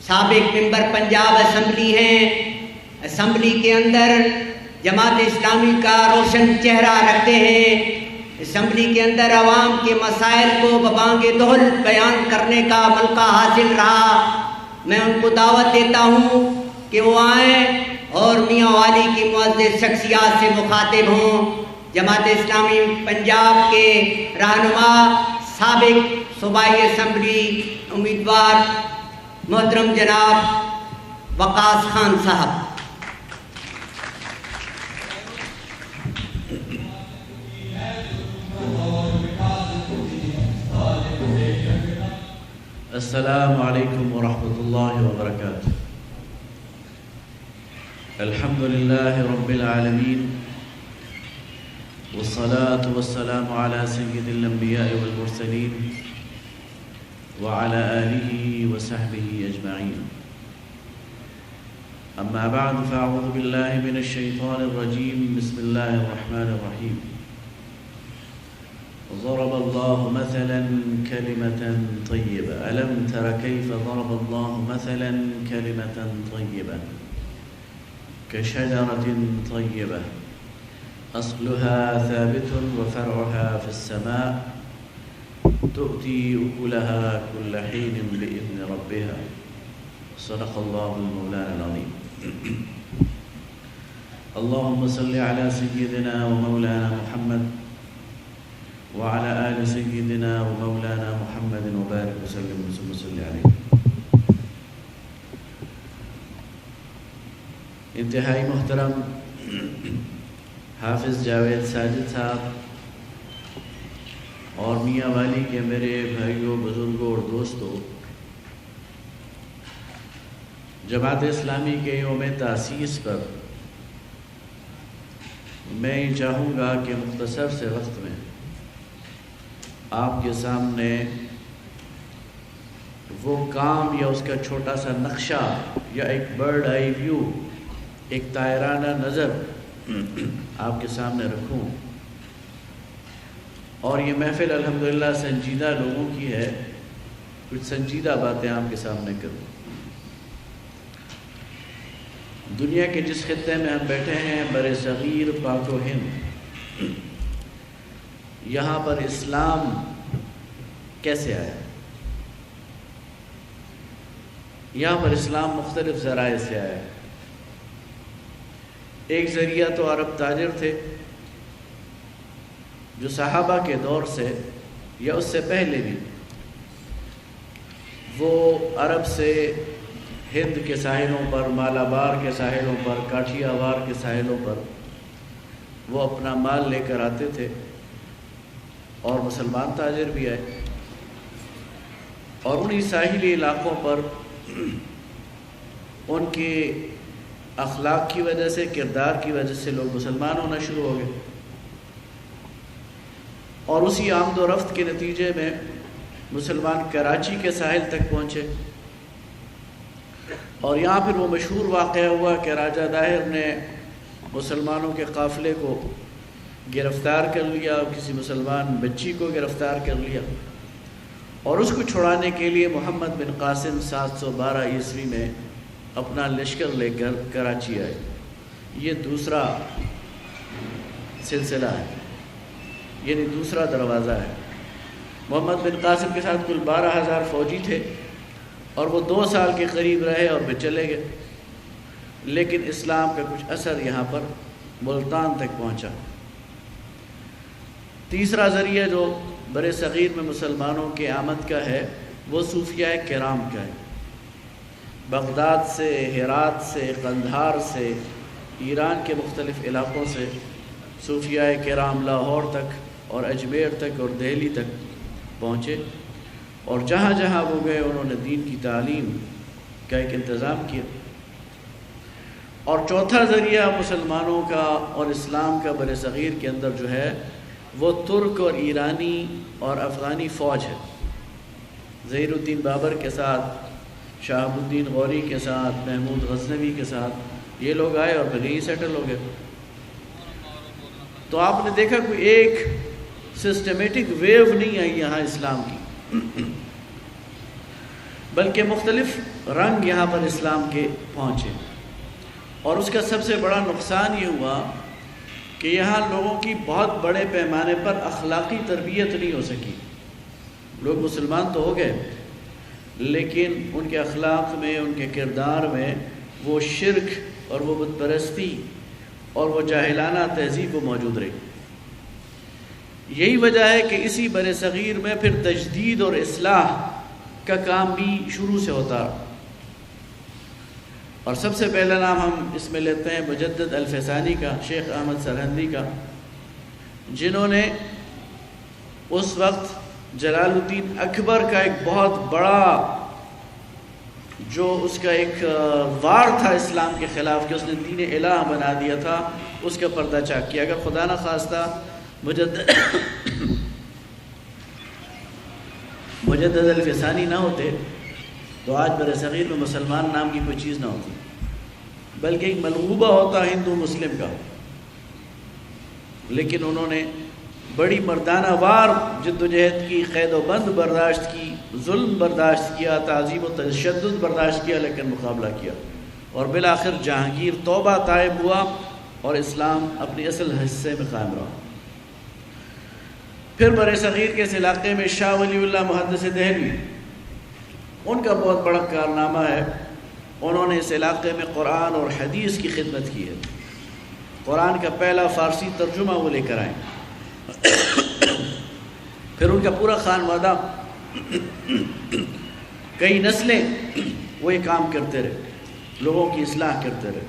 سابق ممبر پنجاب اسمبلی ہیں. اسمبلی کے اندر جماعت اسلامی کا روشن چہرہ رکھتے ہیں. اسمبلی کے اندر عوام کے مسائل کو ببانگ دہل بیان کرنے کا موقع حاصل رہا. میں ان کو دعوت دیتا ہوں کہ وہ آئیں اور میاں والی کی معزز شخصیات سے مخاطب ہوں. جماعت اسلامی پنجاب کے رہنما سابق صوبائی اسمبلی امیدوار محترم جناب وقاص خان صاحب. السلام علیکم ورحمۃ اللہ وبرکاتہ. الحمد للہ رب العالمین والصلاة والسلام على سید الانبیاء والمرسلین وعلى آلہ وصحبہ اجمعین. اما بعد فاعوذ باللہ من الشیطان الرجیم. بسم اللہ الرحمن الرحیم. ضرب الله مثلا كلمة طيبة. ألم تر كيف ضرب الله مثلا كلمة طيبة كشجرة طيبة أصلها ثابت وفرعها في السماء تؤتي أكلها كل حين بإذن ربها. صدق الله المولانا العظيم. اللهم صل على سيدنا ومولانا محمد وعلى آل سيدنا ومولانا محمد وبارك وسلم ثم صل عليه. انتہائی محترم حافظ جاوید ساجد صاحب اور میاں والی کے میرے بھائیوں بزرگوں اور دوستوں، جماعت اسلامی کے یوم تاسیس پر میں یہ چاہوں گا کہ مختصر سے وقت میں آپ کے سامنے وہ کام یا اس کا چھوٹا سا نقشہ یا ایک برڈ آئی ویو، ایک طائرانہ نظر آپ کے سامنے رکھوں. اور یہ محفل الحمدللہ سنجیدہ لوگوں کی ہے، کچھ سنجیدہ باتیں آپ کے سامنے کروں. دنیا کے جس خطے میں ہم بیٹھے ہیں، بر صغیر پاک و ہند، یہاں پر اسلام کیسے آیا؟ یہاں پر اسلام مختلف ذرائع سے آیا. ایک ذریعہ تو عرب تاجر تھے جو صحابہ کے دور سے یا اس سے پہلے بھی وہ عرب سے ہند کے ساحلوں پر، مالابار کے ساحلوں پر، کاٹھیا وار کے ساحلوں پر وہ اپنا مال لے کر آتے تھے. اور مسلمان تاجر بھی آئے، اور انہی ساحلی علاقوں پر ان کے اخلاق کی وجہ سے، کردار کی وجہ سے لوگ مسلمان ہونا شروع ہو گئے. اور اسی آمد و رفت کے نتیجے میں مسلمان کراچی کے ساحل تک پہنچے. اور یہاں پھر وہ مشہور واقعہ ہوا کہ راجہ داہر نے مسلمانوں کے قافلے کو گرفتار کر لیا، اور کسی مسلمان بچی کو گرفتار کر لیا، اور اس کو چھڑانے کے لیے محمد بن قاسم 712 عیسوی میں اپنا لشکر لے کر کراچی آئے. یہ دوسرا سلسلہ ہے، یعنی دوسرا دروازہ ہے. محمد بن قاسم کے ساتھ کل 12,000 فوجی تھے، اور وہ 2 سال کے قریب رہے اور پھر چلے گئے. لیکن اسلام کا کچھ اثر یہاں پر ملتان تک پہنچا. تیسرا ذریعہ جو بر صغیر میں مسلمانوں کے آمد کا ہے وہ صوفیاء کرام کا ہے. بغداد سے، ہرات سے، قندھار سے، ایران کے مختلف علاقوں سے صوفیاء کرام لاہور تک اور اجمیر تک اور دہلی تک پہنچے، اور جہاں جہاں وہ گئے انہوں نے دین کی تعلیم کا ایک انتظام کیا. اور چوتھا ذریعہ مسلمانوں کا اور اسلام کا بر صغیر کے اندر جو ہے وہ ترک اور ایرانی اور افغانی فوج ہے. ظہیر الدین بابر کے ساتھ، شہاب الدین غوری کے ساتھ، محمود غزنوی کے ساتھ یہ لوگ آئے اور پھر یہیں سیٹل ہو گئے. تو آپ نے دیکھا کوئی ایک سسٹمیٹک ویو نہیں آئی یہاں اسلام کی. بلکہ مختلف رنگ یہاں پر اسلام کے پہنچے، اور اس کا سب سے بڑا نقصان یہ ہوا کہ یہاں لوگوں کی بہت بڑے پیمانے پر اخلاقی تربیت نہیں ہو سکی۔ لوگ مسلمان تو ہو گئے لیکن ان کے اخلاق میں، ان کے کردار میں وہ شرک اور وہ بت پرستی اور وہ جاہلانہ تہذیب وہ موجود رہی۔ یہی وجہ ہے کہ اسی بر صغیر میں پھر تجدید اور اصلاح کا کام بھی شروع سے ہوتا، اور سب سے پہلا نام ہم اس میں لیتے ہیں مجدد الفسانی کا، شیخ احمد سرہندی کا، جنہوں نے اس وقت جلال الدین اکبر کا ایک بہت بڑا جو اس کا ایک وار تھا اسلام کے خلاف کہ اس نے دین الہ بنا دیا تھا، اس کا پردہ چاک کیا۔ اگر خدا نہ خواستہ مجدد الفسانی نہ ہوتے تو آج بر صغیر میں مسلمان نام کی کوئی چیز نہ ہوتی، بلکہ ایک ملغوبہ ہوتا ہندو مسلم کا۔ لیکن انہوں نے بڑی مردانہ وار جد و جہد کی، قید و بند برداشت کی، ظلم برداشت کیا، تعذیب و تشدد برداشت کیا، لیکن مقابلہ کیا، اور بالآخر جہانگیر توبہ طائب ہوا اور اسلام اپنی اصل حصے میں قائم رہا۔ پھر بر صغیر کے اس علاقے میں شاہ ولی اللہ محدث دہلوی، ان کا بہت بڑا کارنامہ ہے، انہوں نے اس علاقے میں قرآن اور حدیث کی خدمت کی ہے۔ قرآن کا پہلا فارسی ترجمہ وہ لے کر آئے، پھر ان کا پورا خانوادہ، کئی نسلیں وہ یہ کام کرتے رہے، لوگوں کی اصلاح کرتے رہے۔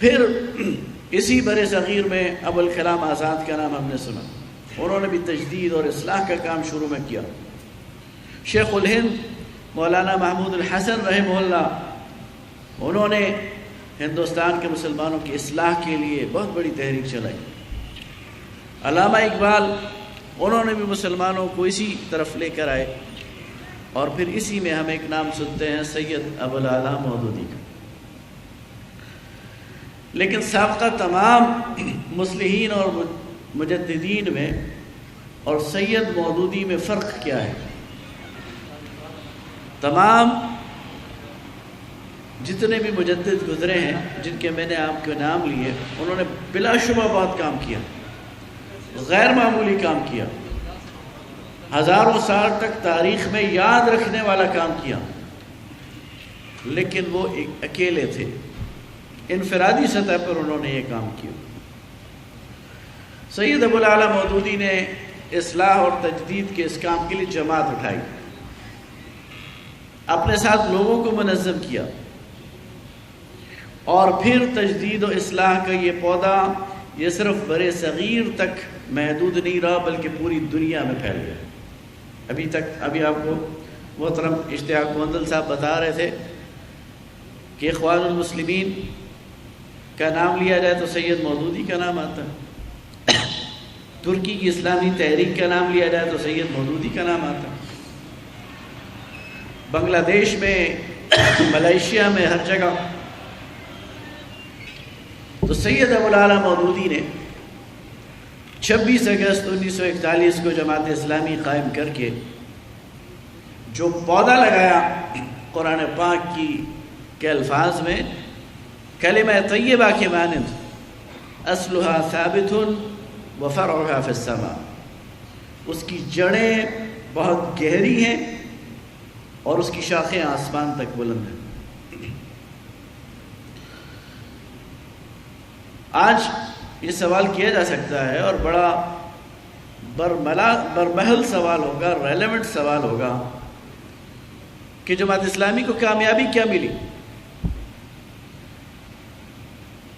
پھر اسی بر صغیر میں ابوالکلام آزاد کا نام ہم نے سنا، انہوں نے بھی تجدید اور اصلاح کا کام شروع میں کیا۔ شیخ الہند مولانا محمود الحسن رحمہ اللہ، انہوں نے ہندوستان کے مسلمانوں کی اصلاح کے لیے بہت بڑی تحریک چلائی۔ علامہ اقبال، انہوں نے بھی مسلمانوں کو اسی طرف لے کر آئے، اور پھر اسی میں ہم ایک نام سنتے ہیں سید ابوالعلا مودودی کا۔ لیکن سابقہ تمام مصلحین اور مجددین میں اور سید مودودی میں فرق کیا ہے؟ تمام جتنے بھی مجدد گزرے ہیں جن کے میں نے آپ کے نام لیے، انہوں نے بلا شبہ بہت کام کیا، غیر معمولی کام کیا، ہزاروں سال تک تاریخ میں یاد رکھنے والا کام کیا، لیکن وہ اکیلے تھے، انفرادی سطح پر انہوں نے یہ کام کیا۔ سید ابوالعلا مودودی نے اصلاح اور تجدید کے اس کام کے لیے جماعت اٹھائی، اپنے ساتھ لوگوں کو منظم کیا، اور پھر تجدید و اصلاح کا یہ پودا یہ صرف بر صغیر تک محدود نہیں رہا بلکہ پوری دنیا میں پھیل گیا۔ ابھی آپ کو محترم اشتیاق مندل صاحب بتا رہے تھے کہ اخوان المسلمین کا نام لیا جائے تو سید مودودی کا نام آتا ہے، ترکی کی اسلامی تحریک کا نام لیا جائے تو سید مودودی کا نام آتا ہے، بنگلہ دیش میں، ملائیشیا میں، ہر جگہ۔ تو سید ابوالعلا مودودی نے 26 اگست 1941 کو جماعت اسلامی قائم کر کے جو پودا لگایا قرآن پاک کے الفاظ میں، کلمہ طیبہ کے مانند، اصلها ثابت وفرعها فی السماء، اس کی جڑیں بہت گہری ہیں اور اس کی شاخیں آسمان تک بلند ہیں۔ آج یہ سوال کیا جا سکتا ہے اور بڑا برمحل سوال ہوگا، ریلیونٹ سوال ہوگا کہ جماعت اسلامی کو کامیابی کیا ملی،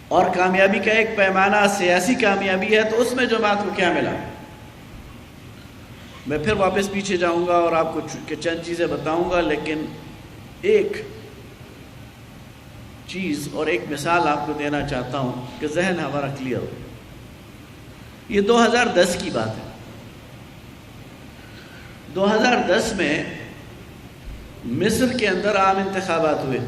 اور کامیابی کا ایک پیمانہ سیاسی کامیابی ہے تو اس میں جماعت کو کیا ملا۔ میں پھر واپس پیچھے جاؤں گا اور آپ کو چند چیزیں بتاؤں گا، لیکن ایک چیز اور ایک مثال آپ کو دینا چاہتا ہوں کہ ذہن ہمارا کلیئر ہو۔ یہ 2010 کی بات ہے۔ 2010 میں مصر کے اندر عام انتخابات ہوئے،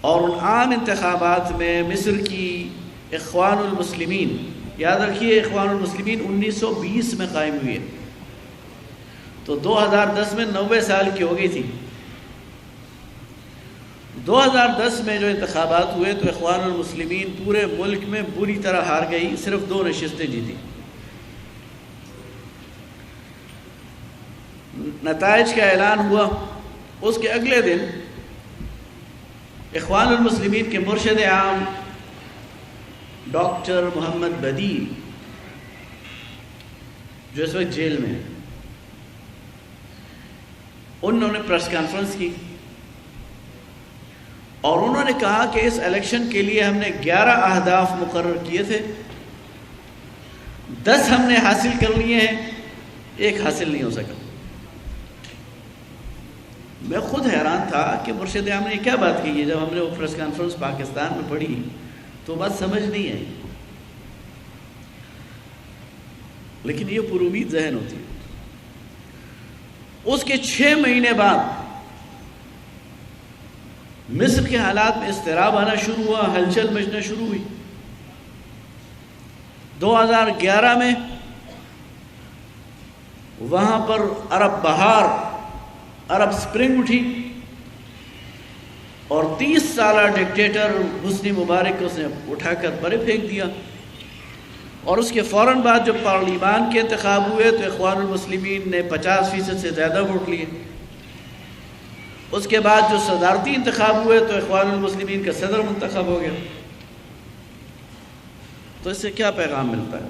اور ان عام انتخابات میں مصر کی اخوان المسلمین، یاد رکھیے اخوان المسلمین 1920 میں قائم ہوئی ہے، تو 2010 میں 90 سال کی ہو گئی تھی۔ 2010 میں جو انتخابات ہوئے تو اخوان المسلمین پورے ملک میں بری طرح ہار گئی، صرف 2 نشستیں جیتی۔ نتائج کا اعلان ہوا، اس کے اگلے دن اخوان المسلمین کے مرشد عام ڈاکٹر محمد بدی، جو اس وقت جیل میں ہیں، انہوں نے پریس کانفرنس کی اور انہوں نے کہا کہ اس الیکشن کے لیے ہم نے 11 اہداف مقرر کیے تھے، 10 ہم نے حاصل کر لیے ہیں، 1 حاصل نہیں ہو سکا۔ میں خود حیران تھا کہ مرشد عام نے کیا بات کی ہے۔ جب ہم نے وہ پریس کانفرنس پاکستان میں پڑھی تو بات سمجھ نہیں آئی، لیکن یہ پر امید ذہن ہوتی ہے۔ اس کے 6 مہینے بعد مصر کے حالات میں اضطراب آنا شروع ہوا، ہلچل مچنا شروع ہوئی۔ 2011 میں وہاں پر عرب بہار، عرب سپرنگ اٹھی اور 30 سالہ ڈکٹیٹر حسنی مبارک کو اس نے اٹھا کر پرے پھینک دیا، اور اس کے فوراً بعد جب پارلیمان کے انتخاب ہوئے تو اخوان المسلمین نے 50% سے زیادہ ووٹ لیے۔ اس کے بعد جو صدارتی انتخاب ہوئے تو اخوان المسلمین کا صدر منتخب ہو گیا۔ تو اس سے کیا پیغام ملتا ہے؟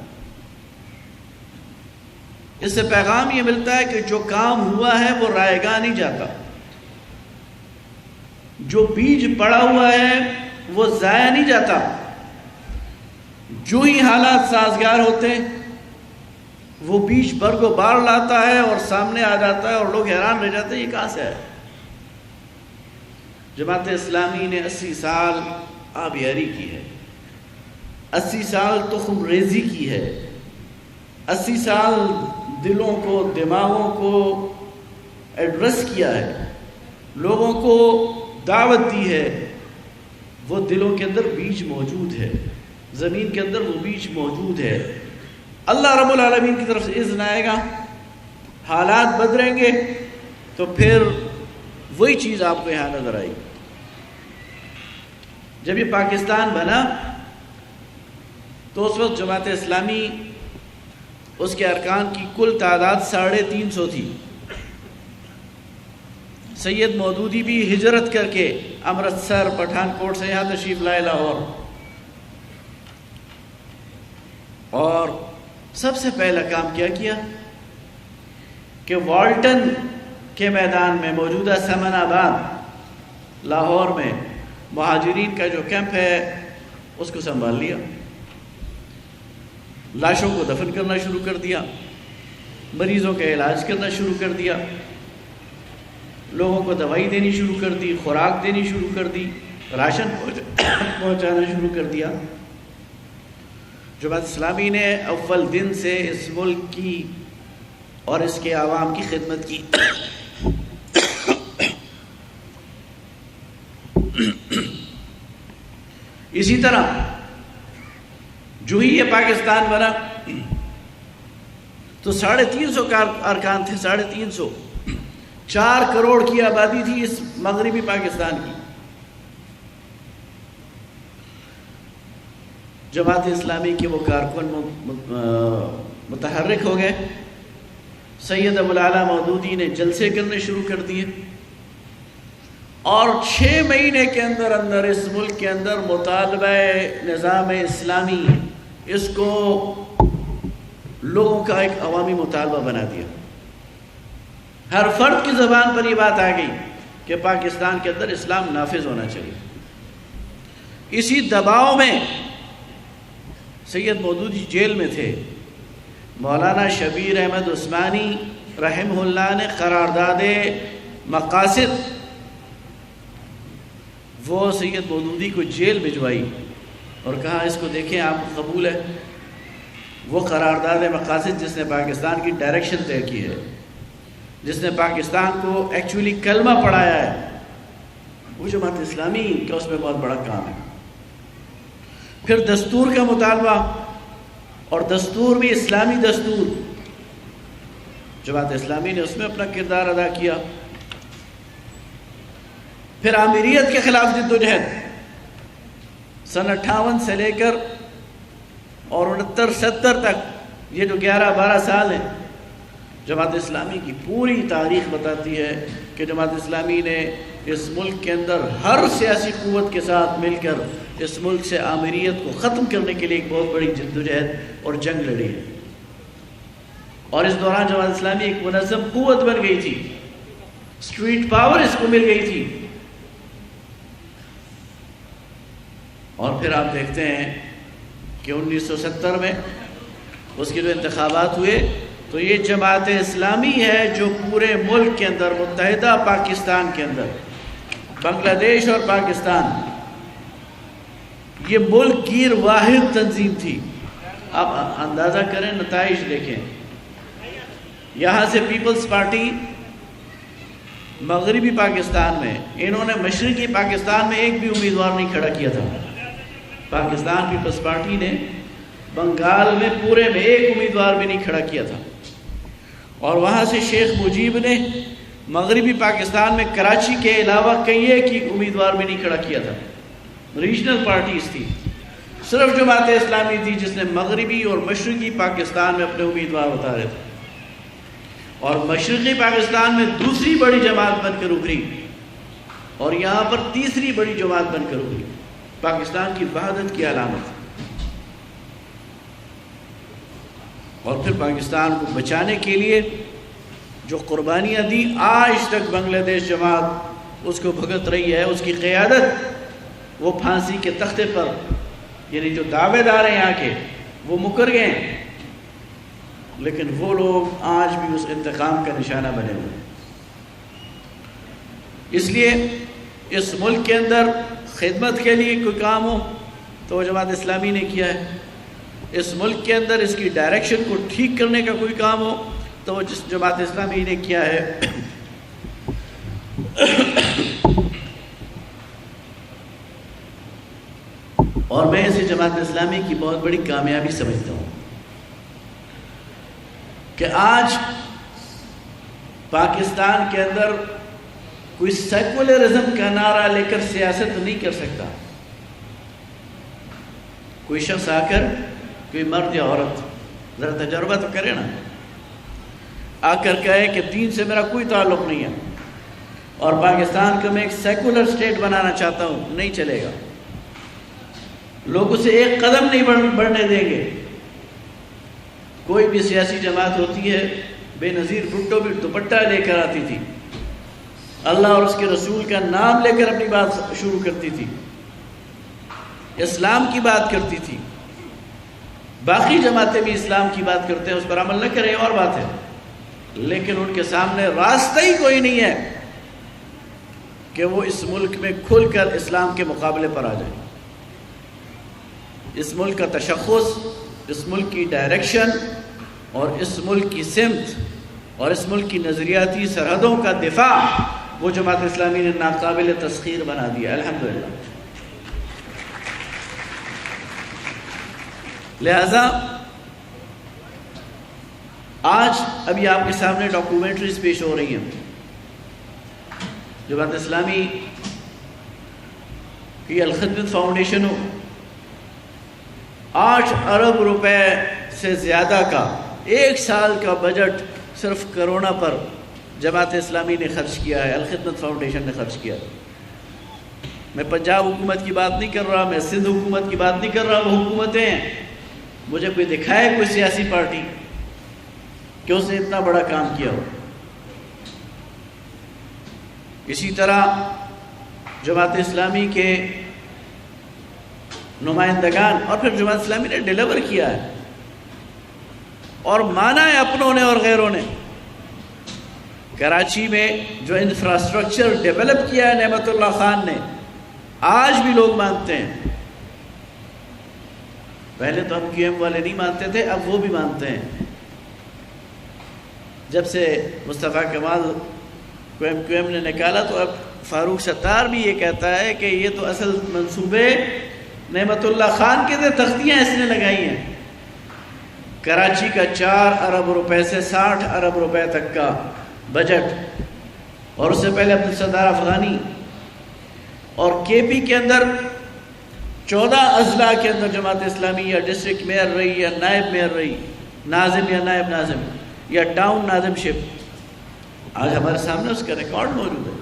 اس سے پیغام یہ ملتا ہے کہ جو کام ہوا ہے وہ رائے گاہ نہیں جاتا، جو بیج پڑا ہوا ہے وہ ضائع نہیں جاتا۔ جو ہی حالات سازگار ہوتے ہیں وہ بیج برگ و بار لاتا ہے اور سامنے آ جاتا ہے، اور لوگ حیران رہ جاتے ہیں یہ کہاں سے ہے۔ جماعت اسلامی نے 80 سال آبیاری کی ہے، 80 سال تخم ریزی کی ہے، 80 سال دلوں کو، دماغوں کو ایڈریس کیا ہے، لوگوں کو دعوت دی ہے۔ وہ دلوں کے اندر بیج موجود ہے، زمین کے اندر وہ بیج موجود ہے۔ اللہ رب العالمین کی طرف سے اذن آئے گا، حالات بدلیں گے تو پھر وہی چیز آپ کو یہاں نظر آئی۔ جب یہ پاکستان بنا تو اس وقت جماعت اسلامی، اس کے ارکان کی کل تعداد 350 تھی۔ سید مودودی بھی ہجرت کر کے امرتسر، پٹھان کوٹ سے یہاں تشریف لائے لاہور، اور سب سے پہلا کام کیا کیا کہ والٹن کے میدان میں موجودہ سمن آباد لاہور میں مہاجرین کا جو کیمپ ہے اس کو سنبھال لیا، لاشوں کو دفن کرنا شروع کر دیا، مریضوں کا علاج کرنا شروع کر دیا، لوگوں کو دوائی دینی شروع کر دی، خوراک دینی شروع کر دی، راشن پہنچانا شروع کر دیا۔ جماعت اسلامی نے اول دن سے اس ملک کی اور اس کے عوام کی خدمت کی۔ اسی طرح جو ہی یہ پاکستان بنا تو 350 کا ارکان تھے، 350، 4 کروڑ کی آبادی تھی اس مغربی پاکستان کی۔ جماعت اسلامی کے وہ کارکن متحرک ہو گئے، سید ابو الاعلیٰ مودودی نے جلسے کرنے شروع کر دیے، اور 6 مہینے کے اندر اندر اس ملک کے اندر مطالبہ نظام اسلامی، اس کو لوگوں کا ایک عوامی مطالبہ بنا دیا۔ ہر فرد کی زبان پر یہ بات آ گئی کہ پاکستان کے اندر اسلام نافذ ہونا چاہیے۔ اسی دباؤ میں سید مودودی جیل میں تھے، مولانا شبیر احمد عثمانی رحمہ اللہ نے قرارداد مقاصد وہ سید مودودی کو جیل بھجوائی اور کہا اس کو دیکھیں آپ کو قبول ہے۔ وہ قرارداد مقاصد جس نے پاکستان کی ڈائریکشن طے کی ہے، جس نے پاکستان کو ایکچولی کلمہ پڑھایا ہے، وہ جماعت اسلامی کا اس میں بہت بڑا کام ہے۔ پھر دستور کا مطالبہ، اور دستور بھی اسلامی دستور، جماعت اسلامی نے اس میں اپنا کردار ادا کیا۔ پھر آمیریت کے خلاف جدوجہد سن 58 سے لے کر اور 69-70 تک، یہ جو 11-12 سال ہیں، جماعت اسلامی کی پوری تاریخ بتاتی ہے کہ جماعت اسلامی نے اس ملک کے اندر ہر سیاسی قوت کے ساتھ مل کر اس ملک سے آمیریت کو ختم کرنے کے لیے ایک بہت بڑی جدوجہد اور جنگ لڑی ہے۔ اور اس دوران جماعت اسلامی ایک منظم قوت بن گئی تھی، اسٹریٹ پاور اس کو مل گئی تھی۔ اور پھر آپ دیکھتے ہیں کہ 1970 میں اس کے جو انتخابات ہوئے تو یہ جماعت اسلامی ہے جو پورے ملک کے اندر، متحدہ پاکستان کے اندر، بنگلہ دیش اور پاکستان، یہ ملک گیر واحد تنظیم تھی۔ آپ اندازہ کریں، نتائج دیکھیں، یہاں سے پیپلز پارٹی مغربی پاکستان میں، انہوں نے مشرقی پاکستان میں ایک بھی امیدوار نہیں کھڑا کیا تھا۔ پاکستان پیپلز پارٹی نے بنگال میں پورے میں ایک امیدوار بھی نہیں کھڑا کیا تھا، اور وہاں سے شیخ مجیب نے مغربی پاکستان میں کراچی کے علاوہ کئی ایک امیدوار بھی نہیں کھڑا کیا تھا۔ ریجنل پارٹیز تھی، صرف جماعت اسلامی تھی جس نے مغربی اور مشرقی پاکستان میں اپنے امیدوار اتارے تھے، اور مشرقی پاکستان میں دوسری بڑی جماعت بن کر ابھری اور یہاں پر تیسری بڑی جماعت بن کر ابھری۔ پاکستان کی وحدت کی علامت۔ اور پھر پاکستان کو بچانے کے لیے جو قربانیاں دی، آج تک بنگلہ دیش جماعت اس کو بھگت رہی ہے۔ اس کی قیادت وہ پھانسی کے تختے پر، یعنی جو دعوے دار ہیں یہاں کے، وہ مکر گئے، لیکن وہ لوگ آج بھی اس انتقام کا نشانہ بنے ہوئے۔ اس لیے اس ملک کے اندر خدمت کے لیے کوئی کام ہو تو وہ جماعت اسلامی نے کیا ہے، اس ملک کے اندر اس کی ڈائریکشن کو ٹھیک کرنے کا کوئی کام ہو تو وہ جس جماعت اسلامی نے کیا ہے۔ اور میں اسے جماعت اسلامی کی بہت بڑی کامیابی سمجھتا ہوں کہ آج پاکستان کے اندر کوئی سیکولرزم کا نعرہ لے کر سیاست نہیں کر سکتا۔ کوئی شخص آ کر، کوئی مرد یا عورت، ذرا تجربہ تو کرے نا، آ کر کہے کہ دین سے میرا کوئی تعلق نہیں ہے اور پاکستان کو میں ایک سیکولر اسٹیٹ بنانا چاہتا ہوں، نہیں چلے گا۔ لوگ اسے ایک قدم نہیں بڑھنے دیں گے۔ کوئی بھی سیاسی جماعت ہوتی ہے، بے نظیر بھٹو بھی دوپٹہ لے کر آتی تھی، اللہ اور اس کے رسول کا نام لے کر اپنی بات شروع کرتی تھی، اسلام کی بات کرتی تھی۔ باقی جماعتیں بھی اسلام کی بات کرتے ہیں، اس پر عمل نہ کریں اور بات ہے، لیکن ان کے سامنے راستہ ہی کوئی نہیں ہے کہ وہ اس ملک میں کھل کر اسلام کے مقابلے پر آ جائیں۔ اس ملک کا تشخص، اس ملک کی ڈائریکشن اور اس ملک کی سمت اور اس ملک کی نظریاتی سرحدوں کا دفاع وہ جماعت اسلامی نے ناقابل تسخیر بنا دیا، الحمدللہ۔ لہذا آج ابھی آپ کے سامنے ڈاکومنٹریز پیش ہو رہی ہیں۔ جماعت اسلامی کی الخدمت فاؤنڈیشن 8 ارب روپے سے زیادہ کا ایک سال کا بجٹ صرف کرونا پر جماعت اسلامی نے خرچ کیا ہے، الخدمت فاؤنڈیشن نے خرچ کیا۔ میں پنجاب حکومت کی بات نہیں کر رہا، میں سندھ حکومت کی بات نہیں کر رہا، وہ حکومتیں ہیں، مجھے کوئی دکھائے کوئی سیاسی پارٹی کہ اس نے اتنا بڑا کام کیا ہو۔ اسی طرح جماعت اسلامی کے نمائندگان اور پھر جماعت اسلامی نے ڈیلیور کیا ہے اور مانا ہے اپنوں نے اور غیروں نے۔ کراچی میں جو انفراسٹرکچر ڈیولپ کیا ہے نعمت اللہ خان نے، آج بھی لوگ مانتے ہیں۔ پہلے تو ہم کیو ایم والے نہیں مانتے تھے، اب وہ بھی مانتے ہیں۔ جب سے مصطفیٰ کمال کیو ایم نے نکالا تو اب فاروق ستار بھی یہ کہتا ہے کہ یہ تو اصل منصوبے نعمت اللہ خان کے تھے، تختیاں اس نے لگائی ہیں۔ کراچی کا 4 ارب روپے سے 60 ارب روپے تک کا بجٹ، اور اس سے پہلے عبدالستار افغانی، اور کے پی کے اندر 14 اضلاع کے اندر جماعت اسلامی یا ڈسٹرکٹ میئر رہی یا نائب میئر رہی، ناظم یا نائب ناظم یا ٹاؤن ناظم شپ، آج ہمارے سامنے اس کا ریکارڈ موجود ہے۔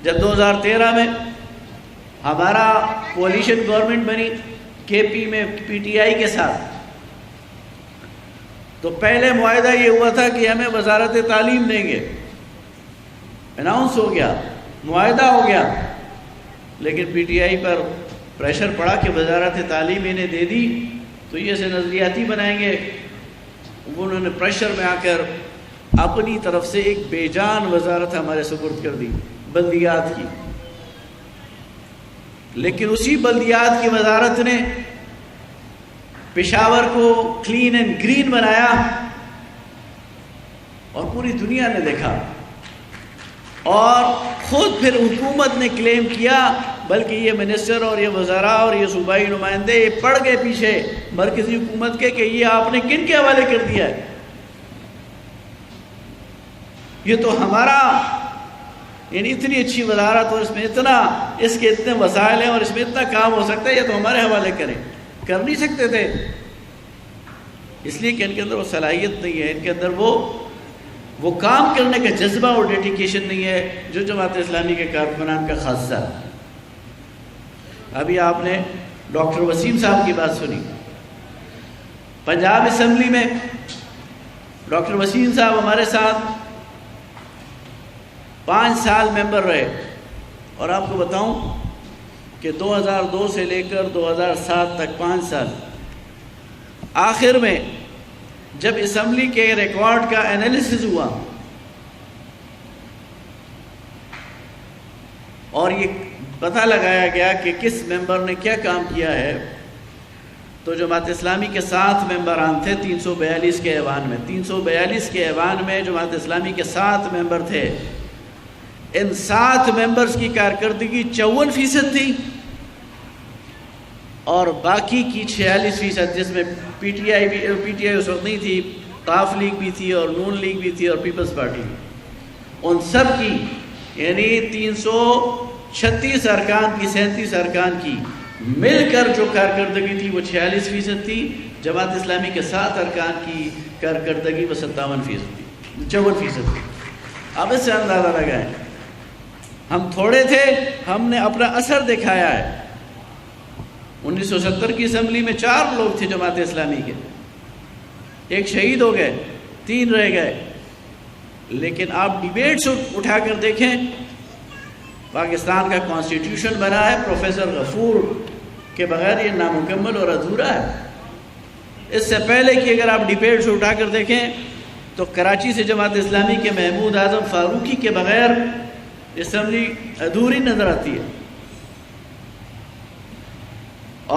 جب 2013 میں ہمارا کولیشن گورنمنٹ بنی کے پی میں پی ٹی آئی کے ساتھ، تو پہلے معاہدہ یہ ہوا تھا کہ ہمیں وزارت تعلیم دیں گے، اناؤنس ہو گیا، معاہدہ ہو گیا، لیکن P T I per pressure پڑا کہ وزارت تعلیم انہیں دے دی تو یہ سے نظریاتی بنائیں گے۔ انہوں نے پریشر میں آ کر اپنی طرف سے ایک بے جان وزارت ہمارے سپرد کر دی، بلدیات کی، لیکن اسی بلدیات کی وزارت نے پشاور کو کلین اینڈ گرین بنایا، اور پوری دنیا نے دیکھا، اور خود پھر حکومت نے کلیم کیا، بلکہ یہ منسٹر اور یہ وزراء اور یہ صوبائی نمائندے یہ پڑ گئے پیچھے مرکزی حکومت کے کہ یہ آپ نے کن کے حوالے کر دیا ہے، یہ تو ہمارا، یعنی اتنی اچھی وزارت اور اس میں اتنا، اس کے اتنے وسائل ہیں اور اس میں اتنا کام ہو سکتا ہے، یہ تو ہمارے حوالے کریں، کر نہیں سکتے تھے، اس لیے کہ ان کے اندر وہ صلاحیت نہیں ہے، ان کے اندر وہ کام کرنے کا جذبہ اور ڈیڈیکیشن نہیں ہے جو جماعت اسلامی کے کارکنان کا خاصہ ہے۔ ابھی آپ نے ڈاکٹر وسیم صاحب کی بات سنی، پنجاب اسمبلی میں ڈاکٹر وسیم صاحب ہمارے ساتھ 5 سال ممبر رہے، اور آپ کو بتاؤں کہ 2002 سے لے کر 2007 تک 5 سال، آخر میں جب اسمبلی کے ریکارڈ کا انالیسس ہوا اور یہ پتہ لگایا گیا کہ کس ممبر نے کیا کام کیا ہے، تو جماعت اسلامی کے 7 ممبران تھے 342 کے ایوان میں، 342 کے ایوان میں جماعت اسلامی کے 7 ممبر تھے، ان 7 ممبرز کی کارکردگی 54% تھی، اور باقی کی 46%، جس میں پی ٹی آئی اس وقت نہیں تھی، قاف لیگ بھی تھی اور نون لیگ بھی تھی اور پیپلز پارٹی، ان سب کی یعنی 336 ارکان کی 37 ارکان کی مل کر جو کارکردگی تھی وہ 46% تھی، جماعت اسلامی کے 7 ارکان کی کارکردگی وہ 57% تھی، 54% تھی۔ اب اس سے اندازہ لگائیں، ہم تھوڑے تھے، ہم نے اپنا اثر دکھایا ہے۔ 1970 کی اسمبلی میں 4 لوگ تھے جماعت اسلامی کے، 1 شہید ہو گئے، 3 رہ گئے، لیکن آپ ڈیبیٹس اٹھا کر دیکھیں، پاکستان کا کانسٹیٹیوشن بنا ہے پروفیسر غفور کے بغیر، یہ نامکمل اور ادھورا ہے۔ اس سے پہلے کہ اگر آپ ڈیبیٹس اٹھا کر دیکھیں تو کراچی سے جماعت اسلامی کے محمود اعظم فاروقی کے بغیر اسمبلی ادھوری نظر آتی ہے،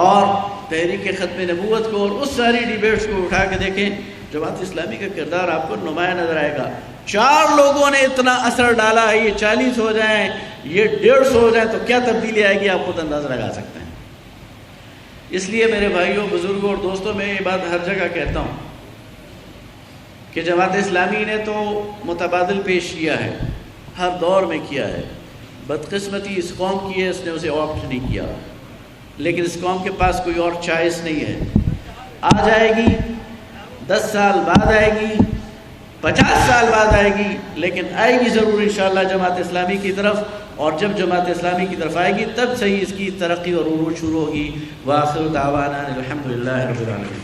اور تحریک ختم نبوت کو اور اس ساری ڈیبیٹس کو اٹھا کے دیکھیں، جماعت اسلامی کا کردار آپ کو نمایاں نظر آئے گا۔ 4 لوگوں نے اتنا اثر ڈالا ہے، یہ 40 ہو جائیں، یہ 150 ہو جائیں تو کیا تبدیلی آئے گی آپ خود اندازہ لگا سکتے ہیں۔ اس لیے میرے بھائیوں، بزرگوں اور دوستوں، میں یہ بات ہر جگہ کہتا ہوں کہ جماعت اسلامی نے تو متبادل پیش کیا ہے، ہر دور میں کیا ہے، بدقسمتی اس قوم کی ہے، اس نے اسے آپٹ نہیں کیا، لیکن اس قوم کے پاس کوئی اور چوائس نہیں ہے۔ آ جائے گی، 10 سال بعد آئے گی، 50 سال بعد آئے گی، لیکن آئے گی ضرور انشاءاللہ جماعت اسلامی کی طرف، اور جب جماعت اسلامی کی طرف آئے گی تب صحیح اس کی ترقی اور عروج شروع ہوگی۔ وآخر دعوانا الحمدللہ رب العالمین۔